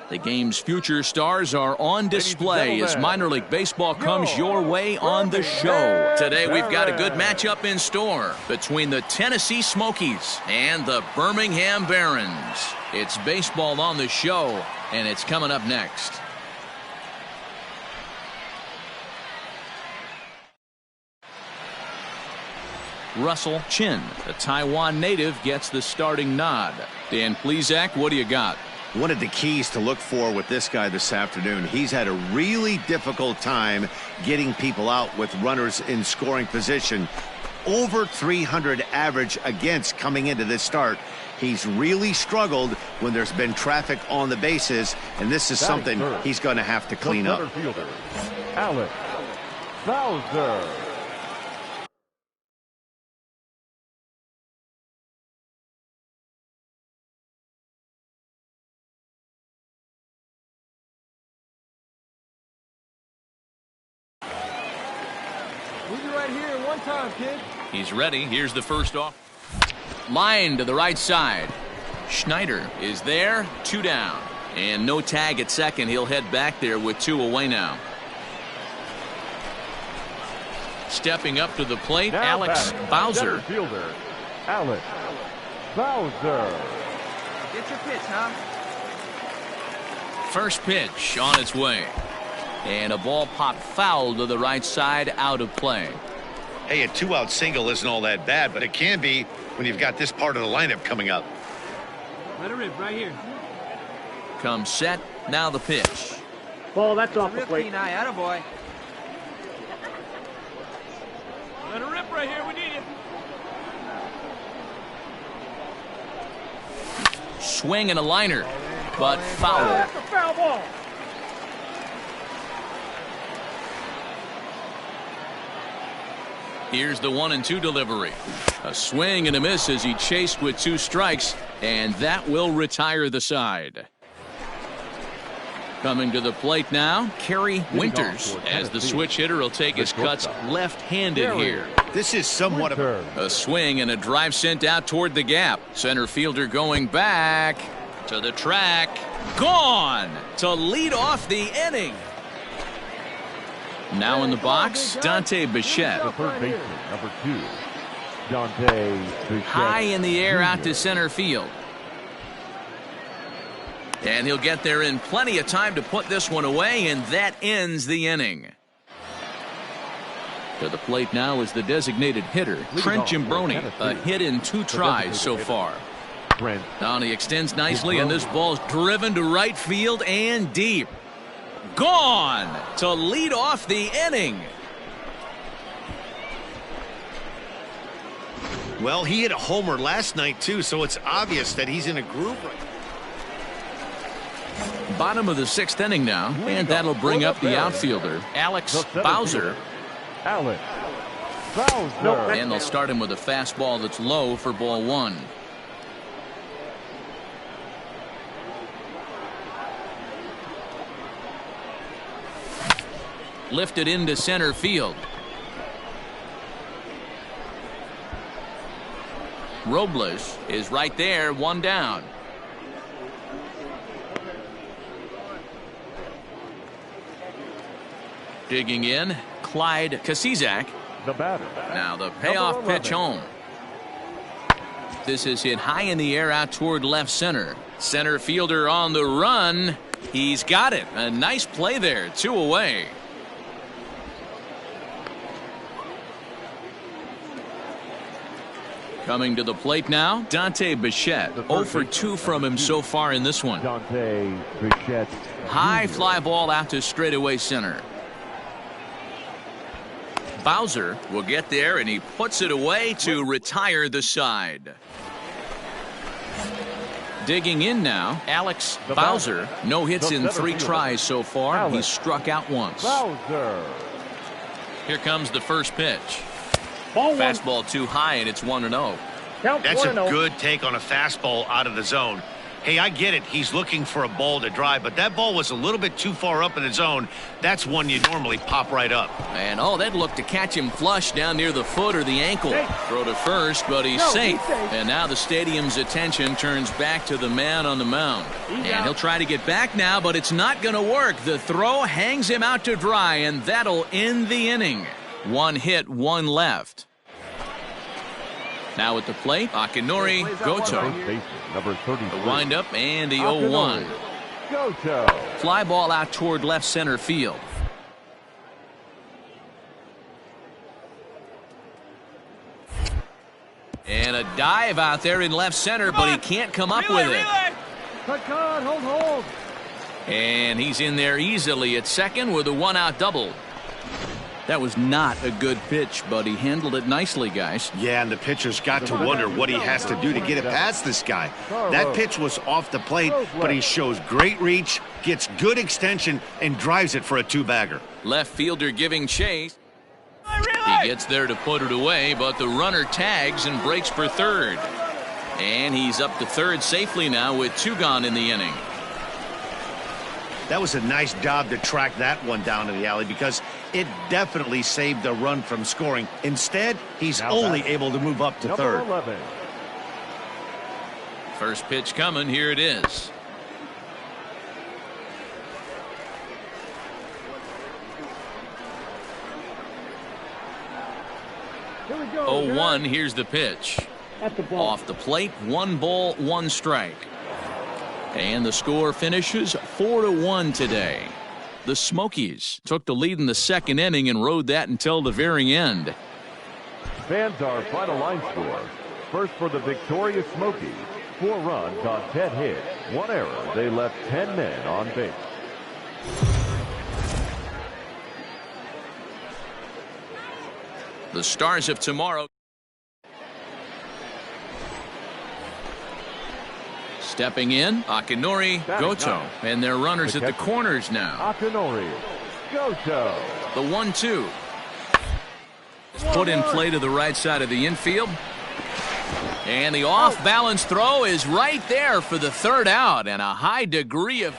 The game's future stars are on display as minor league baseball comes your way on the show. Today we've got a good matchup in store between the Tennessee Smokies and the Birmingham Barons. It's baseball on the show, and it's coming up next. Russell Chin, the Taiwan native, gets the starting nod. Dan Plesac, what do you got? One of the keys to look for with this guy this afternoon, he's had a really difficult time getting people out with runners in scoring position. Over 300 average against coming into this start. He's really struggled when there's been traffic on the bases, and this is something he's going to have to clean up. Alex Bowser. Time, kid. He's ready. Here's the first off. Line to the right side. Schneider is there. 2 down. And no tag at second. He'll head back there with 2 away now. Stepping up to the plate, now Alex Bowser. Fielder, Alex Bowser. Get your pitch, huh? First pitch on its way. And a ball popped foul to the right side, out of play. Hey, a 2-out single isn't all that bad, but it can be when you've got this part of the lineup coming up. Let it rip right here. Comes set. Now the pitch. Ball, that's off the plate. Eye, attaboy. Let it rip right here. We need it. Swing and a liner, but foul. That's a foul ball. Here's the 1-2 delivery. A swing and a miss as he chased with 2 strikes, and that will retire the side. Coming to the plate now, Kerry Winters, as the switch hitter will take his cuts left-handed here. This is somewhat of a swing and a drive sent out toward the gap. Center fielder going back to the track. Gone to lead off the inning. Now in the box, Dante Bichette. The third baseman, number 2, Dante Bichette. High in the air out to center field. And he'll get there in plenty of time to put this one away, and that ends the inning. To the plate now is the designated hitter, Trent Gimbroni. A hit in 2 tries so far. Now he extends nicely, and this ball's driven to right field and deep. Gone to lead off the inning. Well, he hit a homer last night, too, so it's obvious that he's in a groove. Bottom of the 6th inning now, and that'll bring up the outfielder, Alex Bowser. Alex Bowser. And they'll start him with a fastball that's low for ball 1. Lifted into center field. Robles is right there, 1 down. Digging in, Clyde Kasizak. The batter. Now the payoff pitch home. This is hit high in the air out toward left center. Center fielder on the run. He's got it. A nice play there. 2 away. Coming to the plate now, Dante Bichette. 0 for 2 from him so far in this one. Dante Bichette. High fly ball out to straightaway center. Bowser will get there, and he puts it away to retire the side. Digging in now, Alex Bowser. No hits in 3 tries so far. He's struck out once. Bowser. Here comes the first pitch. Fastball 2 high, and it's 1-0. That's a good take on a fastball out of the zone. Hey, I get it. He's looking for a ball to drive, but that ball was a little bit too far up in the zone. That's one you normally pop right up. And they'd look to catch him flush down near the foot or the ankle. Throw to first, but he's safe. And now the stadium's attention turns back to the man on the mound. And he'll try to get back now, but it's not going to work. The throw hangs him out to dry, and that'll end the inning. 1 hit, 1 left. Now at the plate, Akinori Goto. Number 33. The windup and the 0-1. Goto. Fly ball out toward left center field. And a dive out there in left center, but he can't come up with it. Cut, hold. And he's in there easily at second with a 1-out double. That was not a good pitch, but he handled it nicely, guys. Yeah, and the pitcher's got to wonder what he has to do to get it past this guy. That pitch was off the plate, but he shows great reach, gets good extension, and drives it for a 2-bagger. Left fielder giving chase. He gets there to put it away, but the runner tags and breaks for third. And he's up to third safely now with 2 gone in the inning. That was a nice job to track that one down to the alley because it definitely saved the run from scoring. Instead, he's only able to move up to third. 11. First pitch coming. Here it is. Here we go. 0-1. Here's the pitch. At the ball. Off the plate, 1 ball, 1 strike. And the score finishes 4-1 today. The Smokies took the lead in the second inning and rode that until the very end. Fans, our final line score. First for the victorious Smokies. 4 runs on 10 hits. 1 error. They left 10 men on base. The Stars of tomorrow. Stepping in, Akinori Goto. And their runners at the corners now. Akinori Goto. The 1-2. Put in play to the right side of the infield. And the off-balance throw is right there for the 3rd out. And a high degree of...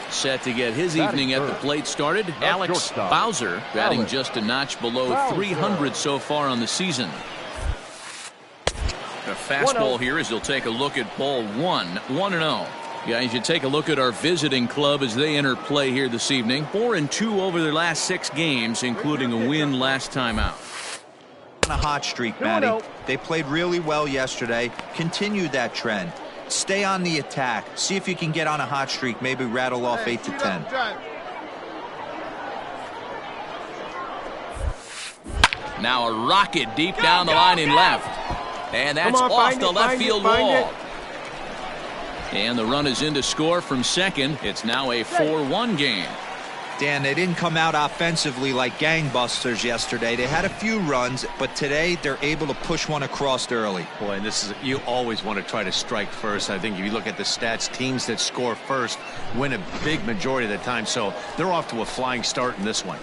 Set to get his evening at the plate started. Alex Bowser batting just a notch below 300 so far on the season. A fastball here as he'll take a look at ball 1. 1-0. Guys, you take a look at our visiting club as they enter play here this evening. 4-2 over their last 6 games, including a win last time out. On a hot streak, Matty. They played really well yesterday. Continue that trend. Stay on the attack. See if you can get on a hot streak. Maybe rattle off 8 to 10. Now a rocket deep down the line in left. And that's off the left field wall. And the run is in to score from second. It's now a 4-1 game. Dan, they didn't come out offensively like gangbusters yesterday. They had a few runs, but today they're able to push one across early. Boy, and this is, you always want to try to strike first. I think if you look at the stats, teams that score first win a big majority of the time. So they're off to a flying start in this one.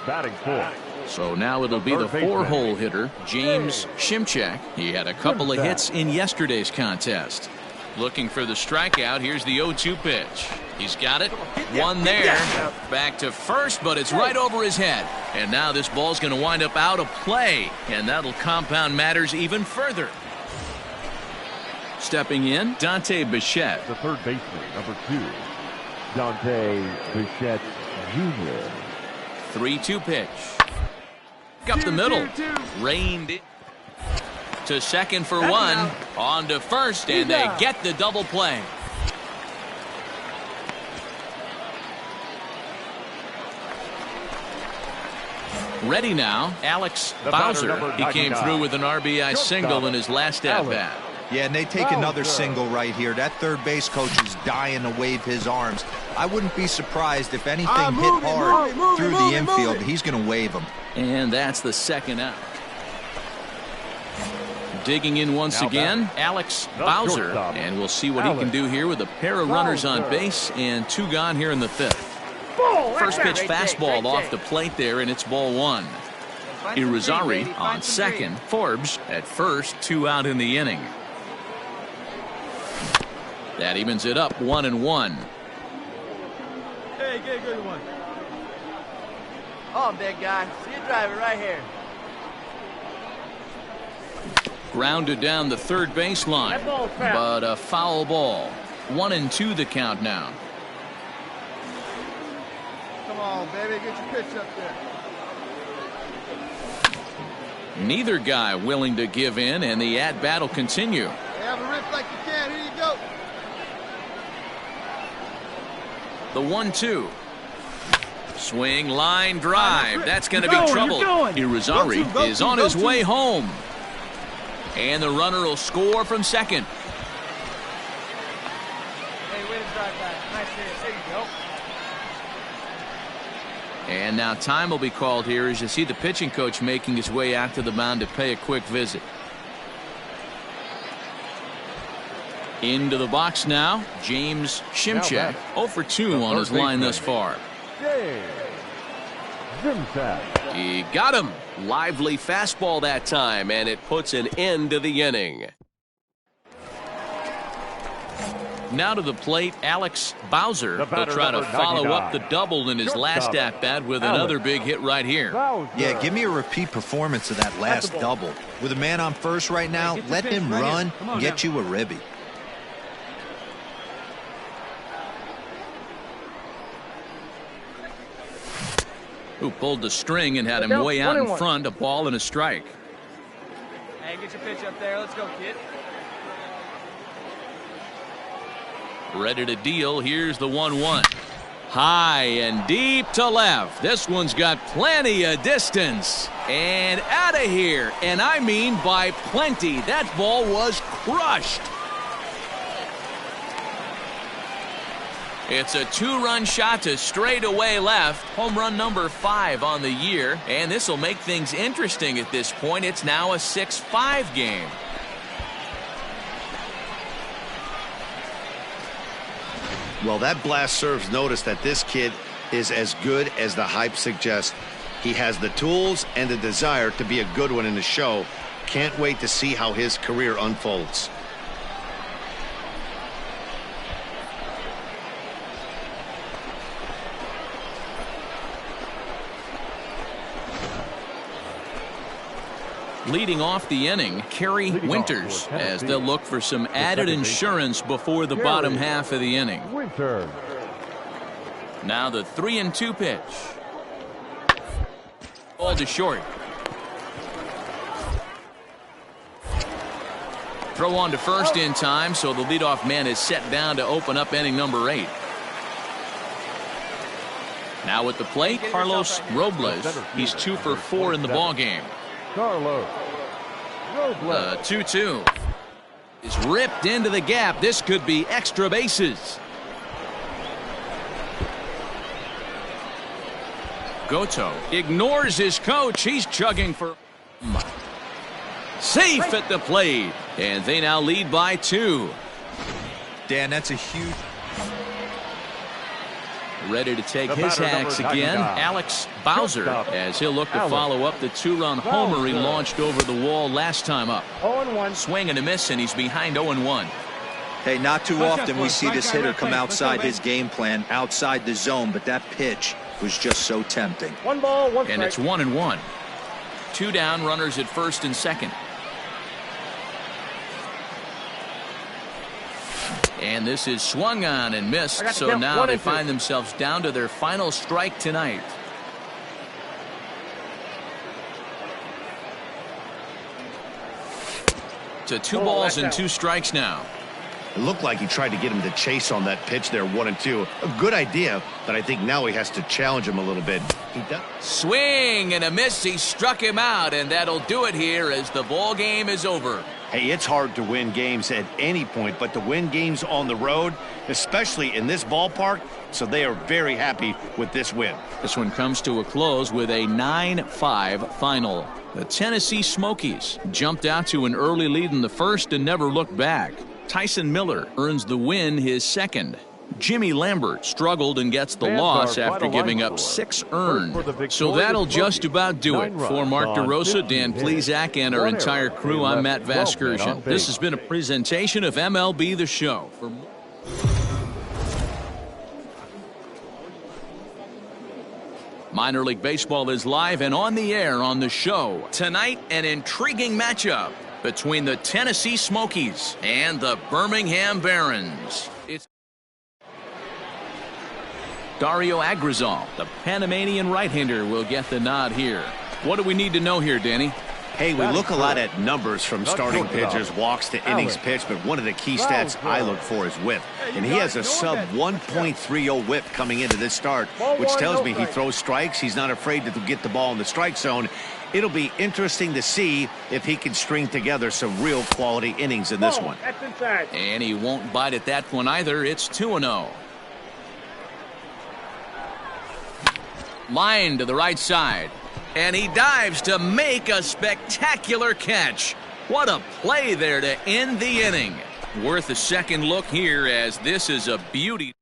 Batting 4. So now it'll be the 4-hole hitter, James Shimchak. He had a couple of hits in yesterday's contest. Looking for the strikeout. Here's the 0-2 pitch. He's got it. One there. Back to first, but it's right over his head. And now this ball's going to wind up out of play, and that'll compound matters even further. Stepping in, Dante Bichette. The third baseman, number 2, Dante Bichette Jr. 3-2 pitch. Up the middle. Reined it to second for 1. On to first, and they get the double play. Ready now, Alex Bowser. He came through with an RBI single in his last at-bat. Yeah, and they take another single right here. That third base coach is dying to wave his arms. I wouldn't be surprised if anything hit hard through the infield. He's going to wave them. And that's the second out. Digging in once again, Alex Bowser. And we'll see what he can do here with a pair of runners on base and 2 gone here in the 5th. First pitch fastball off the plate there, and it's ball 1. Irizarry on second. Forbes at first, 2 out in the inning. That evens it up 1-1. Hey, good one. Oh, big guy. See you driving right here. Grounded down the third baseline. That ball's foul. But a foul ball. 1-2 the count now. Come on, baby. Get your pitch up there. Neither guy willing to give in, and the at-bat will continue. Hey, have a rip like you can. Here you go. The 1-2. Swing, line, drive. That's going to be trouble. Irizarry is on his way home. And the runner will score from second. Hey, way to drive back. Nice hit. There you go. And now time will be called here as you see the pitching coach making his way out to the mound to pay a quick visit. Into the box now, James Shimchak. 0 for 2 on his line thus far. James Shimchak. He got him. Lively fastball that time, and it puts an end to the inning. Now to the plate, Alex Bowser. He'll try to follow up the double in his last at-bat with another big hit right here. Yeah, give me a repeat performance of that last double. With a man on first right now, let him run and get you a ribby. Who pulled the string and had him way out in front, a ball and a strike. Hey, get your pitch up there. Let's go, kid. Ready to deal. Here's the 1-1. High and deep to left. This one's got plenty of distance. And out of here. And I mean by plenty. That ball was crushed. It's a 2-run shot to straightaway left. Home run number 5 on the year. And this will make things interesting at this point. It's now a 6-5 game. Well, that blast serves notice that this kid is as good as the hype suggests. He has the tools and the desire to be a good one in the show. Can't wait to see how his career unfolds. Leading off the inning, Kerry Winters, as they'll look for some added insurance before the bottom half of the inning. Winters. Now the 3-2 pitch. Ball to short. Throw on to first in time, so the leadoff man is set down to open up inning number 8. Now at the plate, Carlos Robles. He's 2 for 4 in the ballgame. Carlos Robles. 2-2 is ripped into the gap. This could be extra bases. Goto ignores his coach. He's chugging for safe at the plate, and they now lead by 2. Dan, that's a huge. Ready to take his hacks again, Alex Bowser, as he'll look to follow up the 2-run homer he launched over the wall last time up. 0-1. Swing and a miss, and he's behind 0-1. Hey, not too often we see this hitter come outside his game plan, outside the zone, but that pitch was just so tempting. 1 ball, 1 strike. And it's 1-1. 2 down, runners at first and second. And this is swung on and missed, so now they find themselves down to their final strike tonight. To 2 balls and 2 strikes now. It looked like he tried to get him to chase on that pitch there, 1-2. A good idea, but I think now he has to challenge him a little bit. He does. Swing and a miss. He struck him out, and that'll do it here as the ball game is over. Hey, it's hard to win games at any point, but to win games on the road, especially in this ballpark, so they are very happy with this win. This one comes to a close with a 9-5 final. The Tennessee Smokies jumped out to an early lead in the first and never looked back. Tyson Miller earns the win, his second. Jimmy Lambert struggled and gets the loss after giving up 6 earned. So that'll just about do it. For Mark DeRosa, Dan Plesac, and our entire crew, I'm Matt Vasgersian. This has been a presentation of MLB The Show. For Minor League Baseball is live and on the air on the show. Tonight, an intriguing matchup between the Tennessee Smokies and the Birmingham Barons. It's Dario Agrizal, the Panamanian right-hander, will get the nod here. What do we need to know here, Danny? Hey, we look a lot at numbers from starting pitchers, walks to innings pitched, but one of the key stats I look for is whip. And he has a sub 1.30 whip coming into this start, which tells me he throws strikes. He's not afraid to get the ball in the strike zone. It'll be interesting to see if he can string together some real quality innings in this one. And he won't bite at that one either. It's 2-0. Line to the right side. And he dives to make a spectacular catch. What a play there to end the inning. Worth a second look here, as this is a beauty.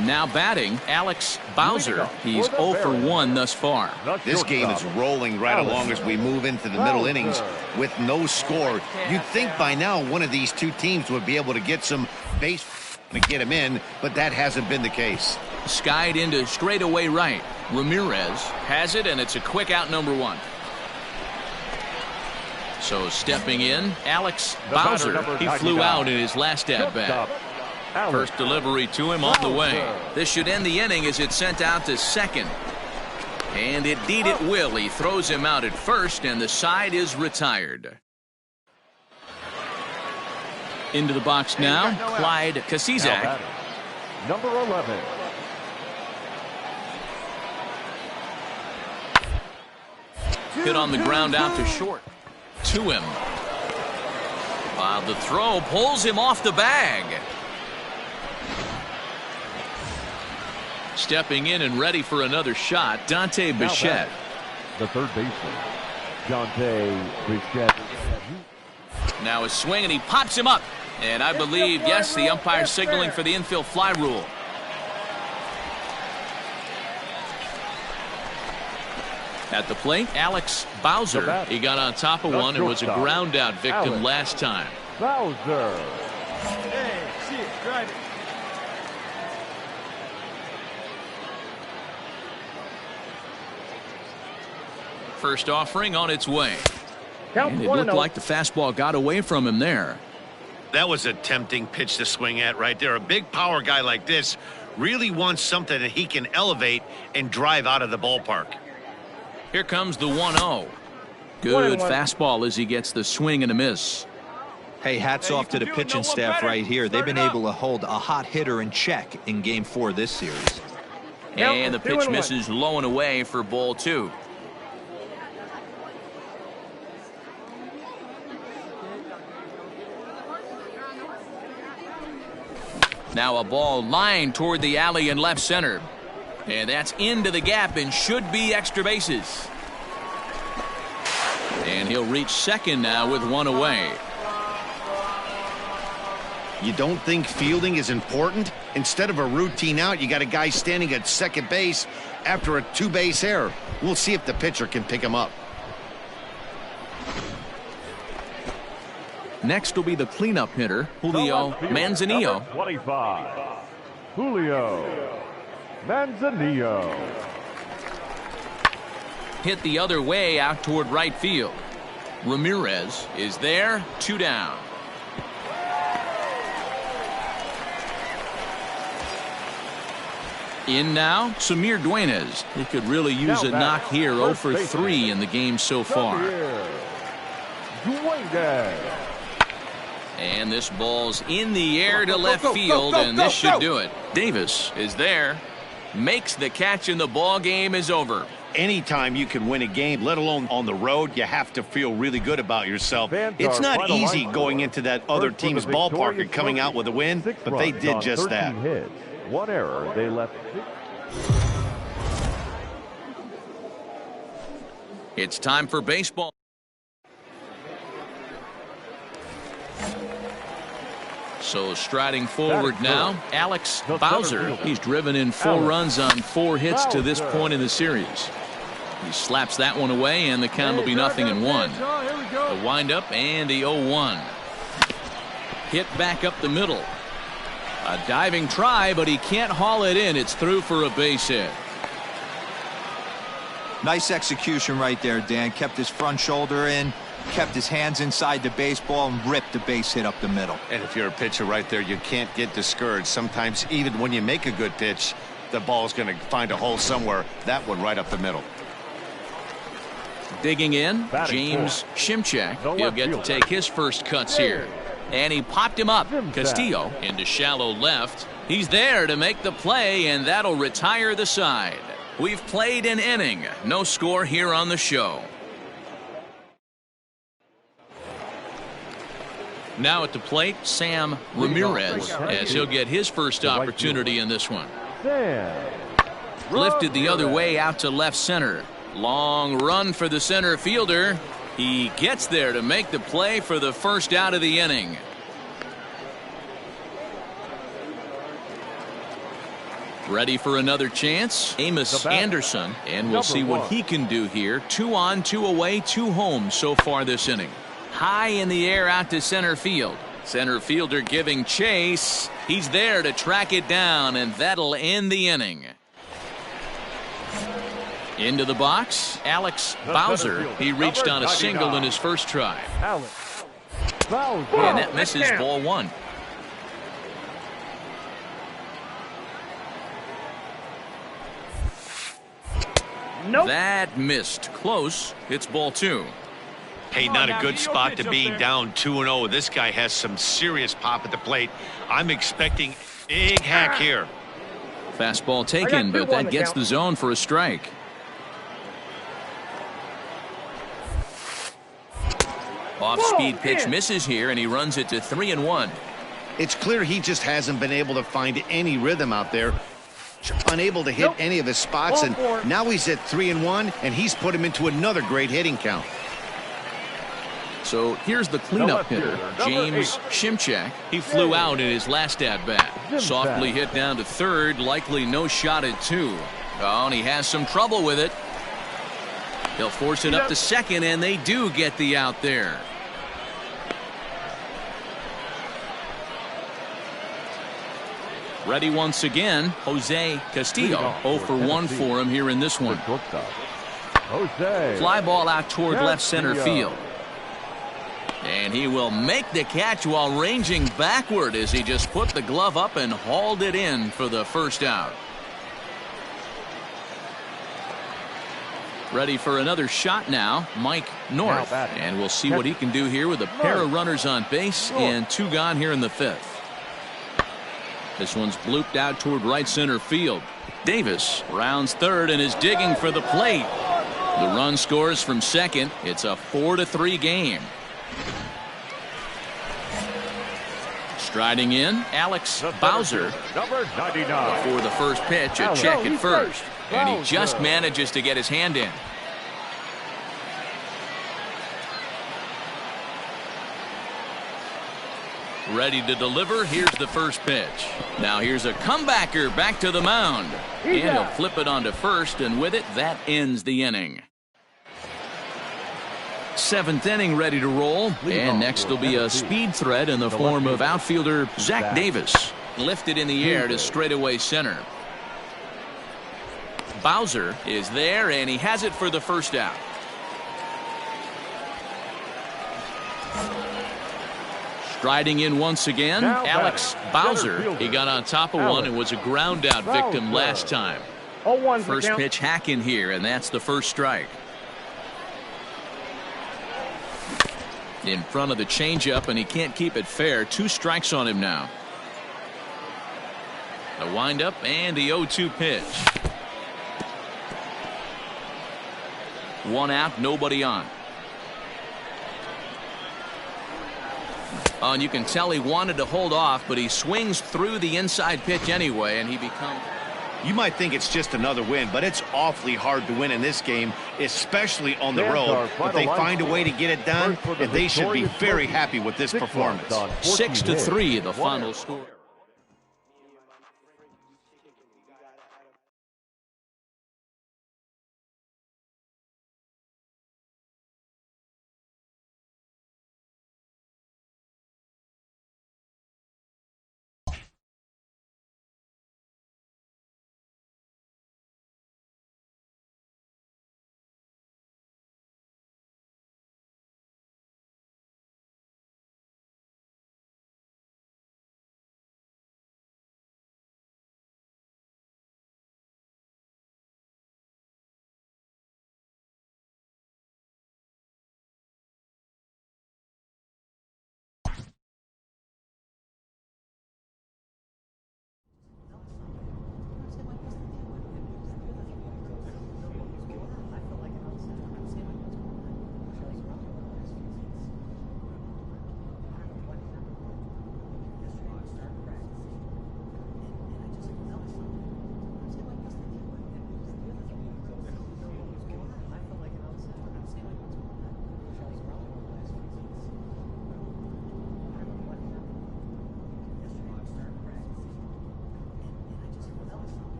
Now batting, Alex Bowser. He's 0 for 1 thus far. This game is rolling right along as we move into the middle innings with no score. You'd think by now one of these two teams would be able to get some base to get him in, but that hasn't been the case. Skied into straightaway right. Ramirez has it, and it's a quick out, number 1. So stepping in, Alex Bowser. He flew out in his last at-bat. First delivery to him on the way. This should end the inning as it's sent out to second. And indeed it will. He throws him out at first, and the side is retired. Into the box now, Clyde Kasizak. Number 11. Hit on the ground out to short. To him. While the throw pulls him off the bag. Stepping in and ready for another shot, Dante Bichette. The third baseman, Dante Bichette. Now a swing, and he pops him up. And I believe, yes, the umpire signaling for the infield fly rule. At the plate, Alex Bowser. He got on top of one and was a ground out victim last time. Bowser. Hey, see it, drive it. First offering on its way. And it looked like the fastball got away from him there. That was a tempting pitch to swing at right there. A big power guy like this really wants something that he can elevate and drive out of the ballpark. Here comes the 1-0. Good fastball as he gets the swing and a miss. Hey, hats off to the pitching staff right here. They've been able to hold a hot hitter in check in Game 4 of this series. And the pitch misses low and away for ball 2. Now a ball lined toward the alley in left center. And that's into the gap and should be extra bases. And he'll reach second now with one away. You don't think fielding is important? Instead of a routine out, you got a guy standing at second base after a two-base error. We'll see if the pitcher can pick him up. Next will be the cleanup hitter, Julio Manzanillo. 25. Julio Manzanillo. Hit the other way out toward right field. Ramirez is there, 2 down. In now, Samir Duenas. He could really use a knock here. 0 for 3 in the game so far. And this ball's in the air to left field, and this should do it. Davis is there, makes the catch, and the ball game is over. Anytime you can win a game, let alone on the road, you have to feel really good about yourself. It's not easy going into that other team's ballpark and coming out with a win, but they did just that. Hits. 1 error, they left. It's time for baseball. So striding forward now, Alex Bowser. He's driven in 4 runs on 4 hits to this point in the series. He slaps that one away, and the count will be 0-1. A windup and the 0-1. Hit back up the middle. A diving try, but he can't haul it in. It's through for a base hit. Nice execution right there, Dan. Kept his front shoulder in, kept his hands inside the baseball, and ripped the base hit up the middle. And if you're a pitcher right there, you can't get discouraged. Sometimes even when you make a good pitch, the ball's going to find a hole somewhere. That one right up the middle. Digging in, James Shimchak. He'll get to take his first cuts here. And he popped him up. Castillo into shallow left. He's there to make the play, and that'll retire the side. We've played an inning. No score here on the show. Now at the plate, Sam Ramirez, as he'll get his first opportunity in this one. Lifted the other way out to left center. Long run for the center fielder. He gets there to make the play for the first out of the inning. Ready for another chance? Amos Anderson, and we'll see what he can do here. 2 on, 2 away, 2 home so far this inning. High in the air out to center field. Center fielder giving chase. He's there to track it down, and that'll end the inning. Into the box, Alex Bowser. He reached on a single in his first try. And that misses ball 1. Nope. That missed. Close. It's ball 2. Hey, not a good spot to be down 2-0. This guy has some serious pop at the plate. I'm expecting big hack here. Fastball taken, but that gets the zone for a strike. Off-speed pitch misses here, and he runs it to 3-1. It's clear he just hasn't been able to find any rhythm out there. Unable to hit any of his spots, and now he's at 3-1, and he's put him into another great hitting count. So here's the cleanup hitter, James Shimchak. He flew out in his last at-bat. Softly hit down to third, likely no shot at 2. Oh, and he has some trouble with it. He'll force it up to second, and they do get the out there. Ready once again, Jose Castillo. 0 for 1 for him here in this one. Fly ball out toward left center field. And he will make the catch while ranging backward as he just put the glove up and hauled it in for the first out. Ready for another shot now, Mike North. And we'll see what he can do here with a pair of runners on base and 2 gone here in the 5th. This one's blooped out toward right center field. Davis rounds third and is digging for the plate. The run scores from second. It's a 4-3 game. Striding in, Alex Bowser. Before the first pitch, a check at first. And he just manages to get his hand in. Ready to deliver. Here's the first pitch. Now here's a comebacker back to the mound. And he'll flip it onto first, and with it, that ends the inning. 7th inning ready to roll. And next will be a speed threat in the form of outfielder Zach Davis. Lifted in the air to straightaway center. Bowser is there, and he has it for the first out. Striding in once again, Alex Bowser. He got on top of one and was a ground out victim last time. First pitch hack in here, and that's the first strike. In front of the changeup, and he can't keep it fair. 2 strikes on him now. The windup and the 0-2 pitch. 1 out, nobody on. And you can tell he wanted to hold off, but he swings through the inside pitch anyway, and he becomes... You might think it's just another win, but it's awfully hard to win in this game, especially on the road. If they find a way to get it done, they should be very happy with this performance. 6-3, the final score.